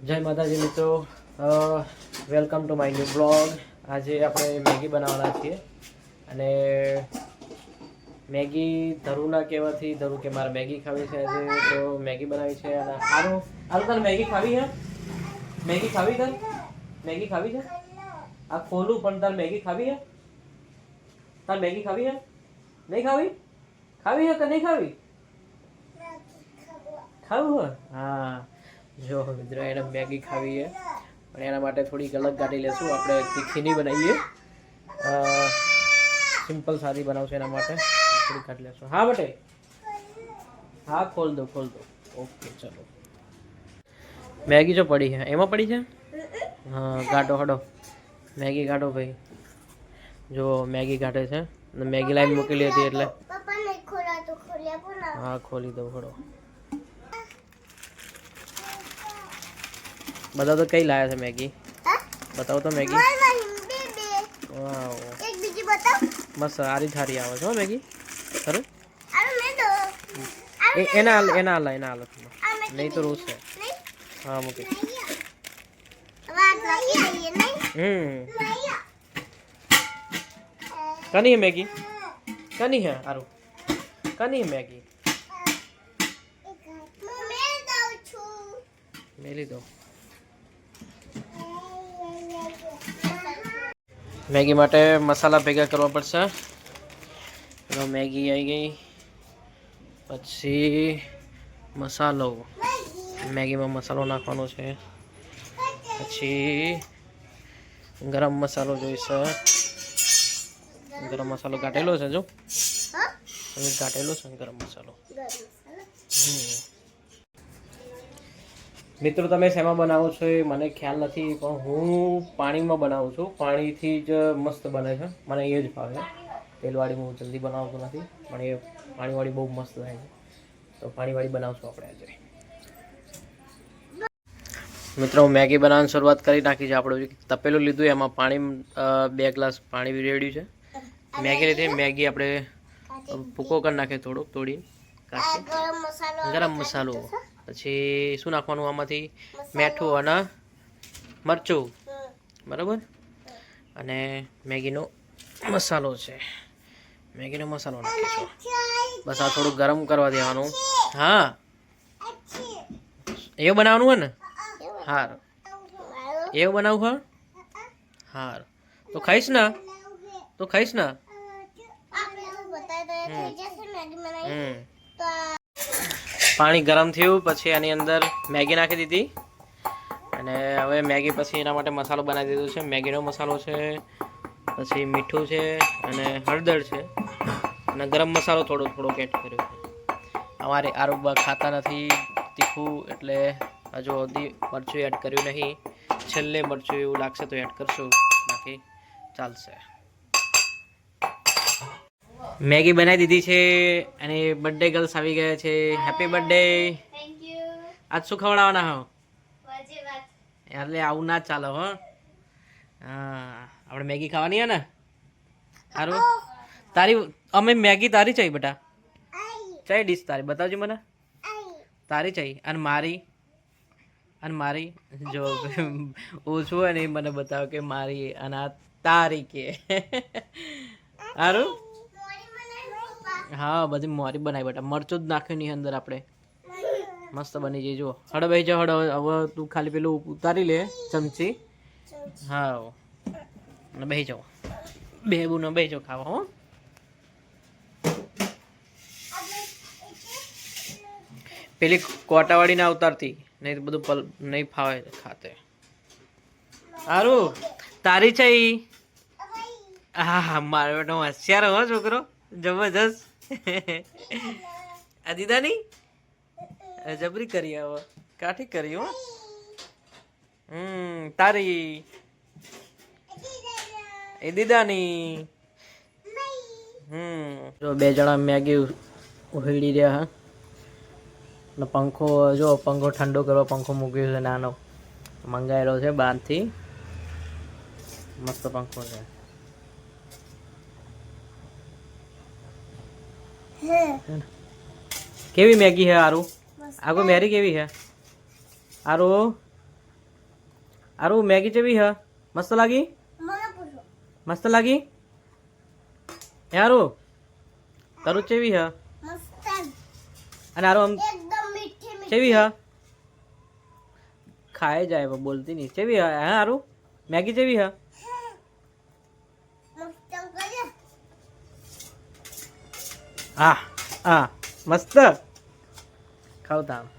જય માતાજી મિત્રો, welcome to my new blog. આજે આપણે મેગી બનાવવાના છીએ અને મેગી ધરુના કહેવાથી ધરુ કે મારે મેગી ખાવી છે આજે, તો મેગી બનાવી છે. અને આરું તારે મેગી ખાવી છે? મેગી ખાવી તાર? મેગી ખાવી છે? આ ખોલું પણ તાર મેગી ખાવી છે? તાર મેગી ખાવી છે? નહીં ખાવી? ખાવી છે કે નહીં ખાવી? ખાવું હોય? હા જો મિત્રો, એને મેગી ખાવી છે પણ એના માટે થોડીક અલગ કાઢી લેશું. આપણે તીખી નહીં બનાવીએ, સિમ્પલ સાદી બનાવશે. એના માટે થોડી કાઢી લેશું. હા બટે, હા ખોલ દો. ઓકે ચલો. મેગી જો પડી છે, એમાં પડી છે. હા કાઢો, હડો મેગી કાઢો ભાઈ. જો મેગી કાઢે છે, મેગી લાઈન મૂકેલી હતી એટલે હા ખોલી દો. હડો बताओ तो कई लाया था मैगी, बताओ तो मैगी. वाह एक बीजी बताओ. मस्त सारी थारी आवे છે मैगी. करो एना नहीं तो रोज है. हाँ मुके कनी है मैगी, कनी है आरू, कनी है मैगी मेली दो. मैगी માટે મસાલા ભેગા કરવા પડશે. તો મેગી આવી ગઈ, પછી મસાલો, મેગીમાં મસાલો નાખવાનો છે. પછી ગરમ મસાલો જોઈશે. ગરમ મસાલો કાઢેલો છે, જો કાઢેલો છે ગરમ મસાલો. મિત્રો તમે શેમાં બનાવો છો એ મને ખ્યાલ નથી, પણ હું પાણીમાં બનાવું છું. પાણીથી જ મસ્ત બને છે, મને એ જ ભાવે. તેલવાળી હું જલ્દી બનાવતો નથી, પણ એ પાણીવાળી બહુ મસ્ત થાય છે. તો પાણીવાળી બનાવશું આપણે આજે. મિત્રો મેગી બનાવવાની શરૂઆત કરી નાખી છે. આપણે તપેલું લીધું, એમાં પાણી 2 ગ્લાસ પાણી રેડ્યું છે. મેગી લીધી, મેગી આપણે ભૂકો કરી નાખીએ થોડોક, તોડી કાઢી. ગરમ મસાલો, પછી શું નાખવાનું આમાંથી? મીઠું અને મરચું, બરાબર. અને મેગીનો મસાલો છે, મેગીનો મસાલો નાખીશું. બસ આ થોડું ગરમ કરવા દેવાનું. હા એવું બનાવવાનું હોય ને? હાર એવું બનાવું? હાર તો ખાઈશ ને? તો ખાઈશ ને? પાણી ગરમ થયું પછી આની અંદર મેગી નાખી દીધી. અને હવે મેગી પછી એના માટે મસાલો બનાવી દીધો છે. મેગીનો મસાલો છે, પછી મીઠું છે અને હળદર છે અને ગરમ મસાલો થોડોક એડ કર્યો છે. અમારે આરોગ્ય ખાતા નથી તીખું, એટલે હજુ સુધી મરચું એડ કર્યું નહીં. છેલ્લે મરચું એવું લાગશે તો એડ કરશું, બાકી ચાલશે. મેગી બનાવી દીધી છે અને બર્થડે ગર્લ્સ આવી ગયા છે. Happy birthday. Thank you. આજ શું ખવડાવવાના હો? એટલે આવું ના ચાલો હો. હા આપણે મેગી ખાવાની હે ને? સારું તારી અમે મેગી તારી ચાઈ બેટા? ચાઈ ડીશ તારી બતાવજો મને. તારી ચાઈ અને મારી જો ઓછું હોય ને મને બતાવો કે મારી અને આ તારી કે. સારું હા બધી મોરી બનાવી બેટા, મરચું જ નાખ્યું ની અંદર આપણે. મસ્ત બની જાય. જો હડો ભાઈ જાઓ, હડો હવે તું ખાલી પેલું ઉતારી લે ચમચી. હા અને બેસી જાઓ, બેબુનો બેસી જાઓ ખાવા. હો પેલી કોટાવાળી ના ઉતારતી, નહીં તો બધું નહીં ફાવે ખાતે. સારું તારી છે ઈ? હા હા મારો બેટો હોશિયાર હો છોકરો, જબરજસ્ત. આ દીદા ની જબરી કરી, હવે કાઠી કરી હો. તારી એ દીદાની. જો 2 જણા મેગી ઉહેડી રહ્યા હા. ને પંખો જો, પંખો ઠંડો કરવા પંખો મૂક્યો છે, નાનો મંગાવેલો છે બહારથી. મસ્ત પંખો છે. કેવી મેગી હે આરું? આગો મેરી કેવી હે આરું? આરું મેગી જેવી હ મસ્ત લાગી મસ્ત લાગી યારું તારું ચેવી હ અને આરું આમ ચેવી હ ખાય જાય પણ બોલતી નહીં ચેવી હ હા આરું મેગી ચેવી હ હા હા મસ્ત ખાવતા